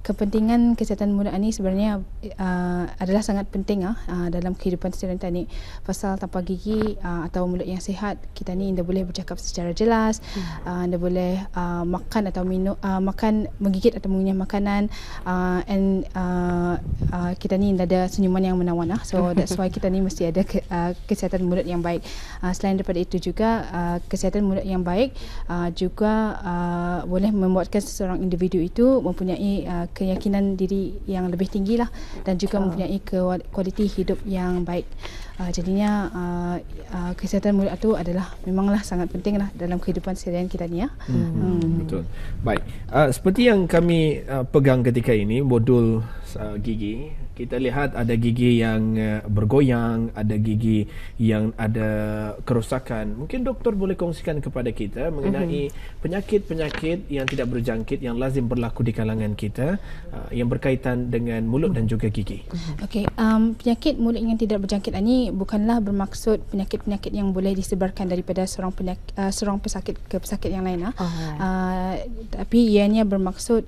kepentingan kesihatan mulut ni sebenarnya adalah sangat penting dalam kehidupan serentak ni. Pasal tanpa gigi atau mulut yang sihat, kita ni tidak boleh bercakap secara jelas, tidak boleh makan atau minum, menggigit atau mengunyah makanan, and kita ni tidak ada senyuman yang menawan. So that's why kita ni mesti ada kesihatan mulut yang baik. Selain daripada itu juga, kesihatan mulut yang baik juga boleh membuatkan seseorang individu itu mempunyai keyakinan diri yang lebih tinggi lah, dan juga mempunyai kualiti hidup yang baik. Jadinya kesihatan mulut itu adalah memanglah sangat penting lah dalam kehidupan seharian kita ni. Betul. Baik. Seperti yang kami pegang ketika ini, modul gigi, kita lihat ada gigi yang bergoyang, ada gigi yang ada kerosakan. Mungkin doktor boleh kongsikan kepada kita mengenai penyakit-penyakit yang tidak berjangkit yang lazim berlaku di kalangan kita, yang berkaitan dengan mulut dan juga gigi. Okey, penyakit mulut yang tidak berjangkit ini bukanlah bermaksud penyakit-penyakit yang boleh disebarkan daripada seorang pesakit ke pesakit yang lain. Tapi ianya bermaksud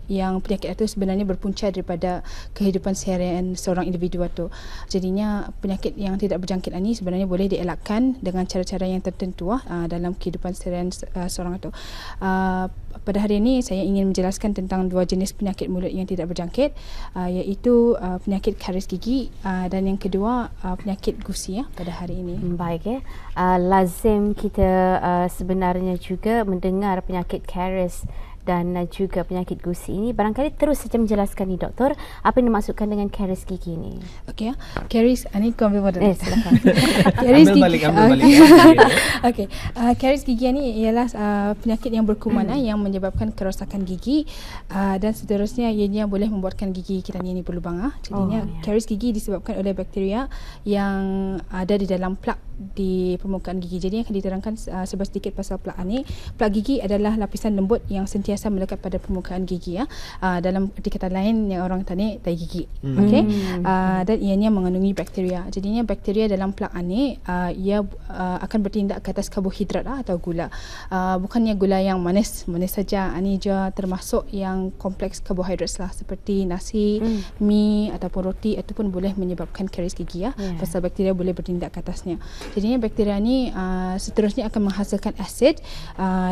yang penyakit itu sebenarnya berpunca daripada kehidupan seharian seorang individu itu. Jadinya penyakit yang tidak berjangkit ini sebenarnya boleh dielakkan dengan cara-cara yang tertentu dalam kehidupan seharian seorang itu. Pada hari ini saya ingin menjelaskan tentang dua jenis penyakit mulut yang tidak berjangkit, iaitu penyakit karies gigi dan yang kedua penyakit gusi pada hari ini. Baik lazim kita sebenarnya juga mendengar penyakit karies dan juga penyakit gusi ini. Barangkali terus saja menjelaskan ni doktor, apa yang dimaksudkan dengan karies gigi ni? Okey, karies ni kau ambil modal. Silakan. Karies gigi. Ambil balik. Okey, karies gigi ni ialah penyakit yang berkuman yang menyebabkan kerosakan gigi, dan seterusnya ianya boleh membuatkan gigi kita ni berlubang. Jadinya karies gigi disebabkan oleh bakteria yang ada di dalam plak di permukaan gigi. Jadi akan diterangkan sedikit pasal plak ni. Plak gigi adalah lapisan lembut yang sentiasa melekat pada permukaan gigi. Dalam arti kata lain yang orang tanya tai gigi. Okey. Dan ianya mengandungi bakteria. Jadinya bakteria dalam plak ni ia akan bertindak ke atas karbohidrat atau gula. Bukannya gula yang manis saja. Ini juga termasuk yang kompleks karbohidrat lah, seperti nasi, mi ataupun roti, ataupun boleh menyebabkan karies gigi pasal bakteria boleh bertindak ke atasnya. Jadinya bakteria ni seterusnya akan menghasilkan asid,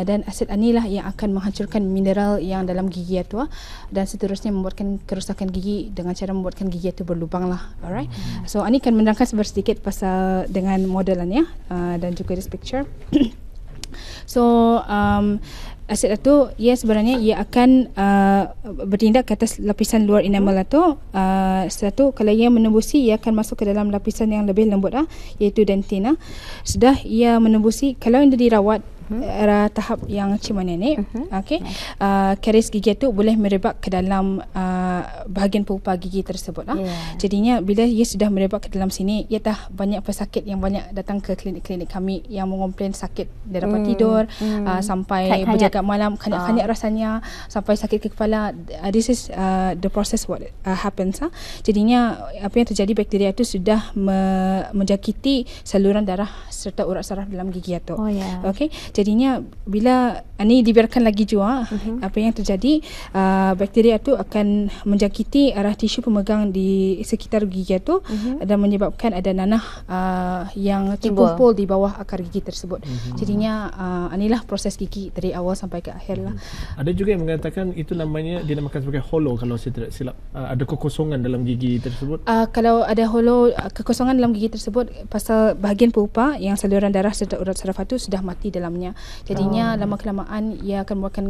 dan asid inilah yang akan menghancurkan mineral yang dalam gigi itu, dan seterusnya membuatkan kerosakan gigi dengan cara membuatkan gigi itu berlubang lah. Alright. So ini akan menerangkan sedikit pasal dengan modelannya dan juga this picture. So asid itu sebenarnya ia akan bertindak ke atas lapisan luar enamel itu. Setelah itu kalau ia menembusi, ia akan masuk ke dalam lapisan yang lebih lembut iaitu dentin. Sudah ia menembusi, kalau ia dirawat tahap yang macam mana ni, karies gigi itu boleh merebak ke dalam bahagian pulpa gigi tersebut. Jadinya bila ia sudah merebak ke dalam sini, ia dah banyak pesakit yang banyak datang ke klinik-klinik kami yang mengomplain sakit dia dapat tidur, sampai berjaga malam, kanyak-kanyak rasanya, sampai sakit ke kepala. This is the process what happens. Jadinya apa yang terjadi, bakteria itu sudah menjangkiti saluran darah serta urat saraf dalam gigi itu. Okey. Jadinya bila ini dibiarkan lagi juga, apa yang terjadi, bakteria itu akan menjangkiti arah tisu pemegang di sekitar gigi itu, dan menyebabkan ada nanah yang terkumpul di bawah akar gigi tersebut. Jadinya inilah proses gigi dari awal sampai ke akhir lah. Ada juga yang mengatakan itu namanya dinamakan sebagai hollow kalau saya tidak silap. Ada kekosongan dalam gigi tersebut. Kalau ada hollow, kekosongan dalam gigi tersebut pasal bahagian pulpa yang saluran darah serta urat saraf itu sudah mati dalamnya. Jadinya lama-kelamaan ia akan membuatkan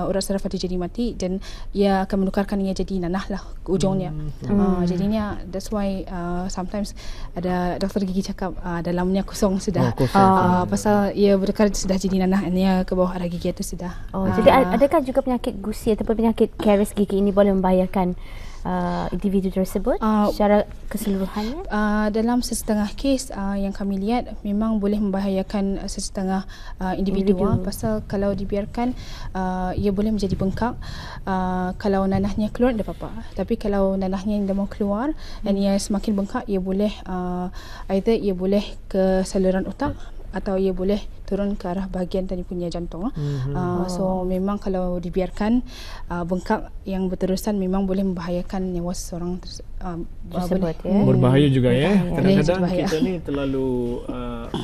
urat saraf itu jadi mati, dan ia akan menukarkan ia jadi nanah lah ujungnya. Jadinya that's why sometimes ada doktor gigi cakap dalamnya kosong sudah. Pasal ia berkali sudah jadi nanah, ia ke bawah arah gigi itu sudah. Jadi adakah juga penyakit gusi ataupun penyakit karies gigi ini boleh membahayakan individu tersebut secara keseluruhannya? Dalam sesetengah kes yang kami lihat memang boleh membahayakan sesetengah individu. Pasal kalau dibiarkan ia boleh menjadi bengkak. Kalau nanahnya keluar tak apa-apa, tapi kalau nanahnya tidak mau keluar dan ia semakin bengkak, ia boleh either ia boleh ke saluran otak atau ia boleh turun ke arah bahagian tadi punya jantung. So memang kalau dibiarkan bengkak yang berterusan memang boleh membahayakan nyawa seseorang tersebut, berbahaya juga ya. Kadang-kadang Berbahaya. kita ni terlalu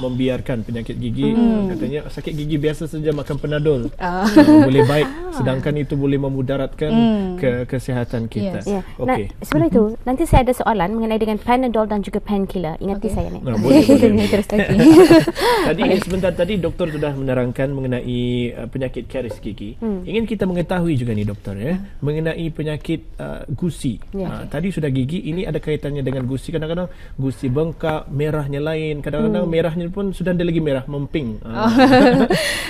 membiarkan penyakit gigi. Katanya sakit gigi biasa saja makan Panadol boleh baik, sedangkan itu boleh memudaratkan kesihatan kita. Yes. Okey. Nah, sebelum itu, nanti saya ada soalan mengenai dengan Panadol dan juga painkiller. Ingati saya ni. Nah, boleh. Terus lagi. Tadi sebentar tadi doktor sudah menerangkan mengenai penyakit karies gigi. Ingin kita mengetahui juga ni doktor ya, mengenai penyakit gusi. Tadi sudah gigi, ini ada kaitannya dengan gusi. Kadang-kadang gusi bengkak, merahnya lain. Kadang-kadang merahnya pun sudah ada lagi merah memping.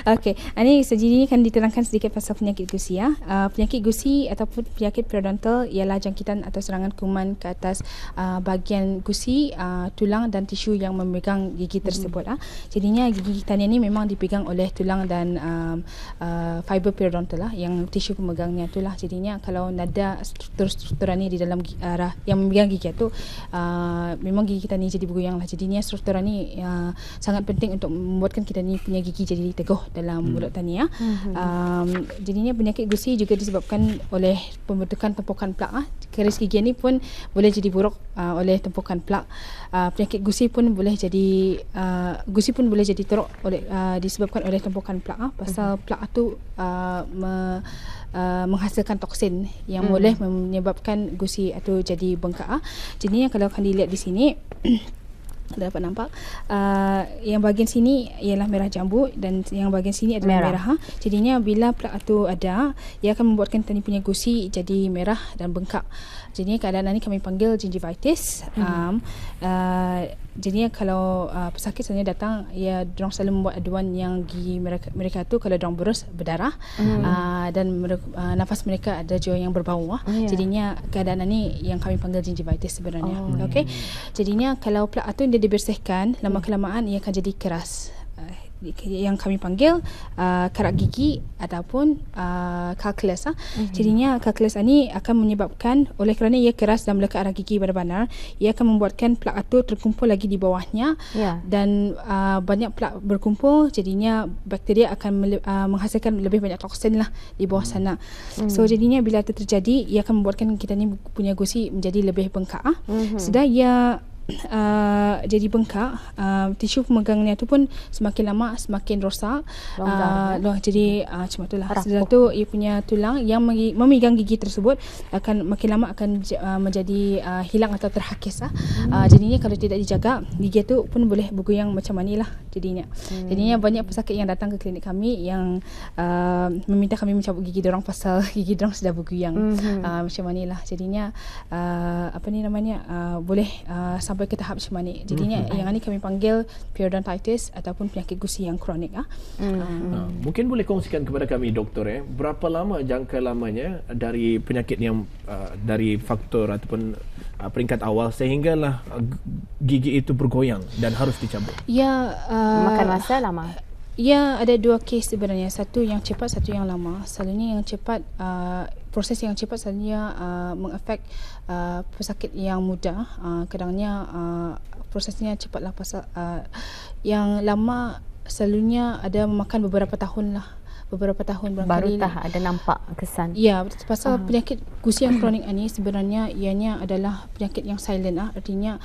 Okey, ini sejadinya kan diterangkan sedikit pasal penyakit gusi ya. Penyakit gusi ataupun penyakit periodontal ialah jangkitan atau serangan kuman ke atas bahagian gusi, tulang dan tisu yang memegang gigi tersebut. Jadinya gigi kita ni memang dipegang oleh tulang dan fiber periodontal yang tisu pemegangnya itulah. Jadinya kalau nada struktur ni di dalam arah yang memegang gigi itu, memang gigi kita ni jadi bergoyang lah. Jadinya struktur ni sangat penting untuk membuatkan kita ni punya gigi jadi teguh dalam mulut tani ya. Jadinya penyakit gusi juga disebabkan oleh pembentukan tumpukan plak. Karies gigi ni pun boleh jadi buruk oleh tumpukan plak. Penyakit gusi pun boleh jadi teruk oleh disebabkan oleh tumpukan plak. Pasal plak tu menghasilkan toksin yang boleh menyebabkan gusi atau jadi bengkak. Jadinya kalau akan dilihat di sini dapat nampak yang bahagian sini ialah merah jambu dan yang bahagian sini adalah merah. Jadinya bila plak itu ada, ia akan membuatkan tani punya gusi jadi merah dan bengkak. Jadinya keadaan ini kami panggil gingivitis. Jadinya kalau pesakit sebenarnya datang, dorang selalu membuat aduan yang gigi mereka tu kalau dorang berdarah dan nafas mereka ada juga yang berbau. Jadinya keadaan ini yang kami panggil gingivitis sebenarnya. Okey. Jadinya kalau plak itu dia dibersihkan, lama-kelamaan ia akan jadi keras. Yang kami panggil karat gigi ataupun calculus. Jadinya calculus ini akan menyebabkan, oleh kerana ia keras dan melekat arah gigi benar-benar, ia akan membuatkan plak itu terkumpul lagi di bawahnya dan banyak plak berkumpul. Jadinya bakteria akan menghasilkan lebih banyak toksin lah di bawah sana. So jadinya bila itu terjadi, ia akan membuatkan kita ni punya gusi menjadi lebih bengkak. Sudah ia jadi bengkak, tisu pemegangnya tu pun semakin lama semakin rosak. Jadi macam itulah. Setelah tu ia punya tulang yang memegang gigi tersebut akan makin lama akan menjadi hilang atau terhakis. Jadinya kalau tidak dijaga, gigi tu pun boleh bergoyang macam manilah jadinya. Jadinya banyak pesakit yang datang ke klinik kami yang meminta kami mencabut gigi dorang pasal gigi dorang sudah bergoyang. Macam manilah. Jadinya boleh sampai ke tahap macam ni. Jadinya yang ni kami panggil periodontitis ataupun penyakit gusi yang kronik. Mungkin boleh kongsikan kepada kami doktor berapa lama jangka lamanya dari penyakit yang dari faktor ataupun peringkat awal sehinggalah gigi itu bergoyang dan harus dicabut. Makan masa lama. Ya, ada dua kes sebenarnya. Satu yang cepat, satu yang lama. Selalunya yang cepat, proses yang cepat selalunya mengefek pesakit yang muda. Kadangnya prosesnya cepatlah. Pasal yang lama selalunya ada memakan beberapa tahun lah. Beberapa tahun baru ada nampak kesan. Ya, pasal penyakit gusi yang kronik ini sebenarnya ianya adalah penyakit yang silent. Artinya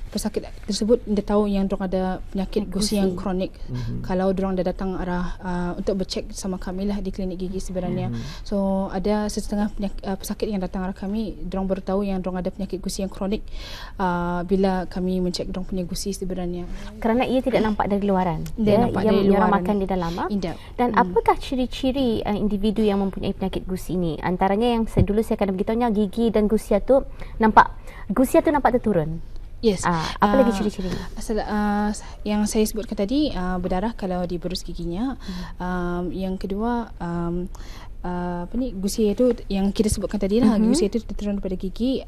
pesakit tersebut dia tahu yang dorang ada penyakit gusi yang kronik. Kalau dorang dah datang arah untuk bercek sama kami lah di klinik gigi sebenarnya. So ada setengah pesakit yang datang arah kami, dorang baru tahu yang dorang ada penyakit gusi yang kronik bila kami mencek dorang punya gusi sebenarnya. Kerana ia tidak nampak dari luaran. Dia nampak dari luaran. Makan di dalam. Dan apakah ciri-ciri individu yang mempunyai penyakit gusi ini? Antaranya yang dulu saya akan beritahunya, gigi dan gusia tu nampak terturun. Yes. Apa lagi ciri-cirinya? Yang saya sebutkan tadi, berdarah kalau diberus giginya. Yang kedua, gusi itu yang kita sebutkan tadi lah, gusi itu terturun daripada gigi,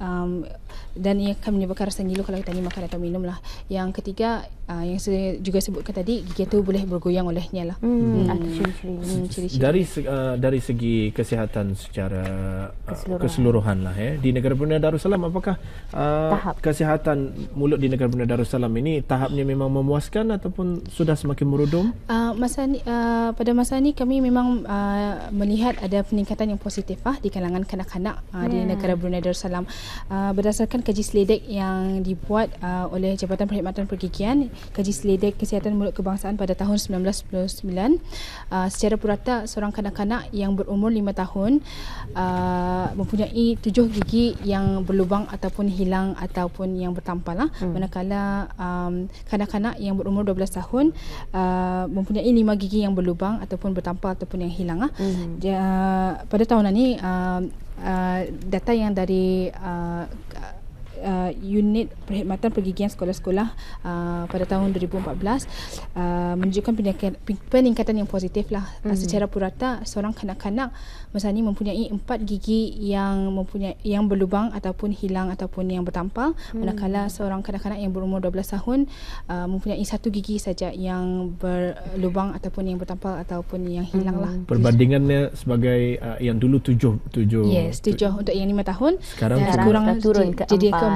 dan ia akan menyebabkan rasa ngilu kalau kita ni makan atau minum lah. Yang ketiga, yang saya juga sebutkan tadi, gigi itu boleh bergoyang olehnya lah. Dari segi kesihatan secara keseluruhan lah, di negara Brunei Darussalam, apakah kesihatan mulut di negara Brunei Darussalam ini tahapnya memang memuaskan ataupun sudah semakin merudum? Pada masa ni kami memang melihat ada peningkatan yang positif di kalangan kanak-kanak di negara Brunei Darussalam. Berdasarkan kaji seledek yang dibuat oleh Jabatan Perkhidmatan Pergigian, kaji seledek kesihatan mulut kebangsaan pada tahun 1999, secara purata seorang kanak-kanak yang berumur 5 tahun mempunyai 7 gigi yang berlubang ataupun hilang ataupun yang bertampal manakala kanak-kanak yang berumur 12 tahun mempunyai 5 gigi yang berlubang ataupun bertampal ataupun yang hilang. Pada tahun ini data yang dari unit perkhidmatan pergigian sekolah-sekolah pada tahun 2014 menunjukkan peningkatan yang positif lah. Secara purata seorang kanak-kanak masa ni mempunyai 4 gigi yang berlubang ataupun hilang ataupun yang bertampal, manakala seorang kanak-kanak yang berumur 12 tahun mempunyai 1 gigi saja yang berlubang ataupun yang bertampal ataupun yang hilang lah. Perbandingannya sebagai yang dulu 7 untuk yang 5 tahun, sekarang turun ke jadi 4.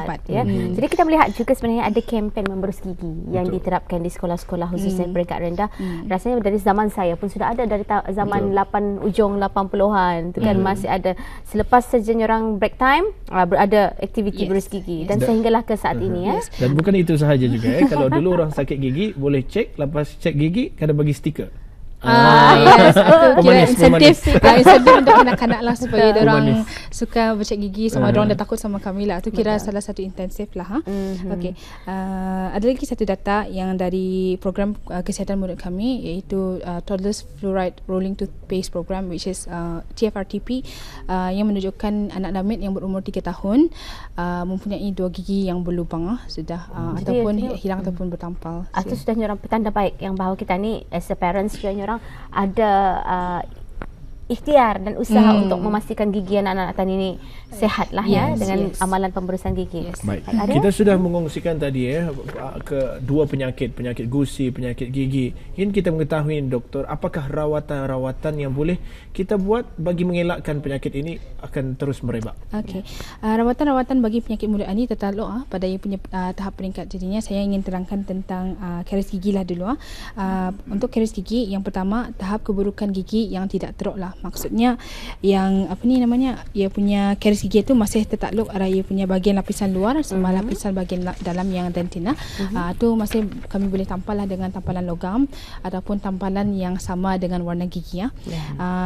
Jadi kita melihat juga sebenarnya ada kempen memberus gigi yang diterapkan di sekolah-sekolah khususnya peringkat rendah. Rasanya dari zaman saya pun sudah ada, dari zaman 80 80-an tu kan, masih ada. Selepas saja orang break time ada aktiviti berus gigi dan sehinggalah ke saat ini. Dan bukan itu sahaja juga kalau dulu orang sakit gigi boleh cek, lepas cek gigi kena bagi stiker. Yes, itu kira insentif untuk kanak-kanak lah supaya diorang suka bercek gigi sama diorang dah takut sama kami lah. Itu kira salah satu intensif lah. Okey. Ada lagi satu data yang dari program kesihatan mulut kami, iaitu Toddlers Fluoride Rolling Toothpaste Program, which is TFRTP, yang menunjukkan anak damit yang berumur 3 tahun mempunyai 2 gigi yang berlubang sudah ataupun hilang ataupun bertampal. Itu sudah nyorang petanda baik yang bahawa kita ni as a parents juga ada ikhtiar dan usaha untuk memastikan gigi anak-anak tadi ini sehat lah dengan amalan pemberusan gigi. Baik. Kita sudah mengongsikan tadi ke dua penyakit gusi, penyakit gigi. Ingin kita mengetahui, doktor, apakah rawatan-rawatan yang boleh kita buat bagi mengelakkan penyakit ini akan terus merebak? Okey. Rawatan-rawatan bagi penyakit mulut ini tertakluk pada ia punya tahap peringkat. Jadinya saya ingin terangkan tentang karies gigi lah dulu. Untuk karies gigi, yang pertama, tahap keburukan gigi yang tidak teruk lah. Maksudnya yang ia punya karies gigi itu masih tertakluk pada ia punya bahagian lapisan luar sama lapisan bahagian dalam yang dentina. Itu masih kami boleh tampal lah dengan tampalan logam ataupun tampalan yang sama dengan warna gigi.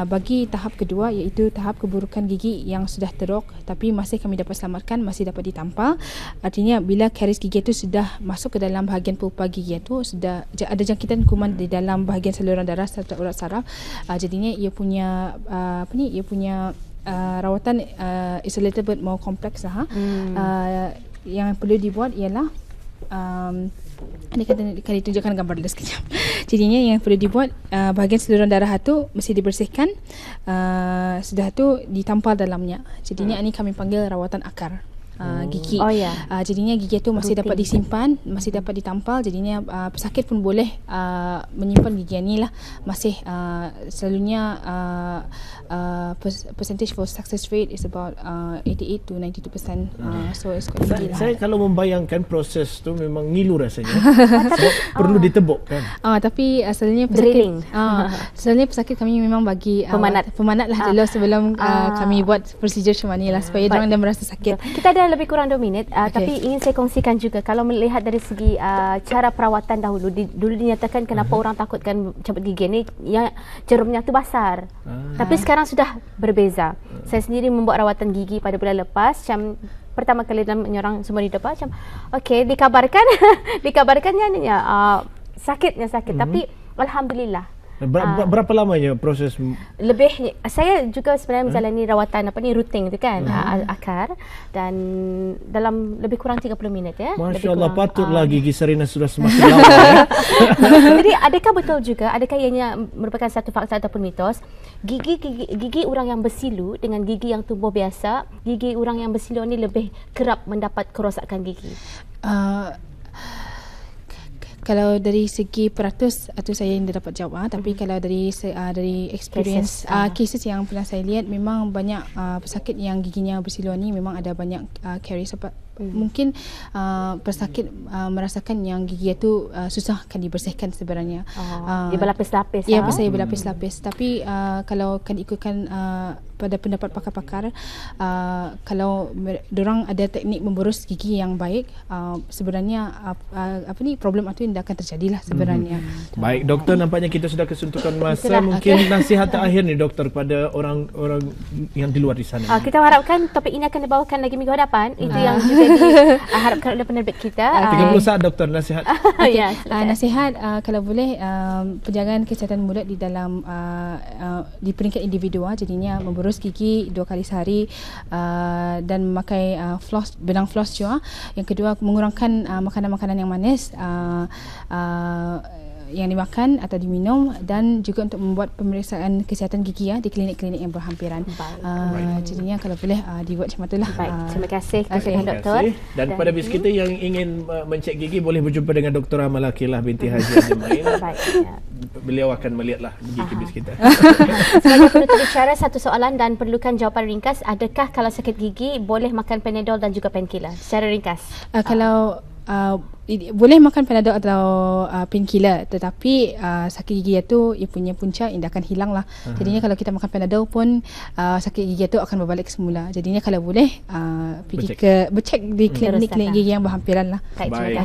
Bagi tahap kedua, iaitu tahap keburukan gigi yang sudah teruk tapi masih kami dapat selamatkan, masih dapat ditampal. Artinya bila karies gigi itu sudah masuk ke dalam bahagian pulpa gigi itu, sudah ada jangkitan kuman di dalam bahagian saluran darah serta urat saraf, jadinya ia punya rawatan is a little bit more complex lah. Yang perlu dibuat ialah akan ditunjukkan gambar dulu sekejap. Jadinya yang perlu dibuat, bahagian saluran darah itu mesti dibersihkan, sudah tu ditampal dalamnya. Jadinya ini kami panggil rawatan akar gigi. Jadinya gigi itu masih dapat disimpan, masih dapat ditampal. Jadinya pesakit pun boleh menyimpan gigi ni lah. Masih selalunya percentage for success rate is about 88 to 92%. So it's quite tinggi lah. Saya kalau membayangkan proses tu memang ngilu rasanya. Perlu ditebuk kan. Tapi selalunya pesakit kami memang bagi pemanat lah dulu sebelum kami buat prosedur macam ni lah, supaya diorang dah merasa sakit. Kita ada lebih kurang 2 minit, tapi ingin saya kongsikan juga kalau melihat dari segi cara perawatan dahulu. Dulu dinyatakan kenapa orang takutkan cabut gigi ni, yang cerumnya tu basar. Tapi sekarang sudah berbeza. Saya sendiri membuat rawatan gigi pada bulan lepas, macam pertama kali dalam orang semua di depan, macam dikabarkannya sakit, tapi alhamdulillah Berapa lamanya proses? Lebih, saya juga sebenarnya menjalani rawatan routing tu kan, akar, dan dalam lebih kurang 30 minit ya. Masya Allah, patutlah gigi Sarina sudah semakin lama ya. Jadi adakah betul juga, adakah ianya merupakan satu fakta ataupun mitos, gigi orang yang bersilu dengan gigi yang tumbuh biasa, gigi orang yang bersilu ni lebih kerap mendapat kerosakan gigi? Kalau dari segi peratus itu saya yang dapat jawab, tapi kalau dari experience cases yang pernah saya lihat, memang banyak pesakit yang giginya bersiluan ni memang ada banyak caries. Mungkin pesakit merasakan yang gigi itu susah kan dibersihkan sebenarnya. Dia berlapis-lapis. Ya, saya berlapis-lapis. Tapi kalau kan ikutkan pada pendapat pakar-pakar, kalau dorang ada teknik memboros gigi yang baik, sebenarnya problem itu tidak akan terjadilah sebenarnya. Baik, doktor, nampaknya kita sudah kesuntukan masa. Mungkin nasihat terakhir ni doktor pada orang-orang yang di luar di sana. Kita harapkan topik ini akan dibawakan lagi minggu hadapan. Itu yang juga harapkan oleh penerbit kita. 30 saat doktor, nasihat. Nasihat kalau boleh, penjagaan kesihatan mulut di dalam di peringkat individu, jadinya memboros gigi 2 kali sehari, dan memakai benang floss juga. Yang kedua, mengurangkan makanan-makanan yang manis yang dimakan atau diminum, dan juga untuk membuat pemeriksaan kesihatan gigi di klinik-klinik yang berhampiran. Jadinya kalau boleh dibuat macam itulah. Baik, terima kasih kepada doktor. Dan kepada bis kita yang ingin mencek gigi, boleh berjumpa dengan Dr. Malakilah binti Haji Ajmain. Beliau akan melihatlah gigi bis kita. Sebagai penutup bicara, satu soalan dan perlukan jawapan ringkas. Adakah kalau sakit gigi boleh makan Panadol dan juga painkiller? Secara ringkas. Kalau boleh makan Panadol atau painkiller, tetapi sakit gigi itu ia punya punca yang akan hilang lah. Jadinya kalau kita makan Panadol pun sakit gigi itu akan berbalik semula. Jadinya kalau boleh pergi becek di klinik-klinik gigi yang berhampiran lah. Baik.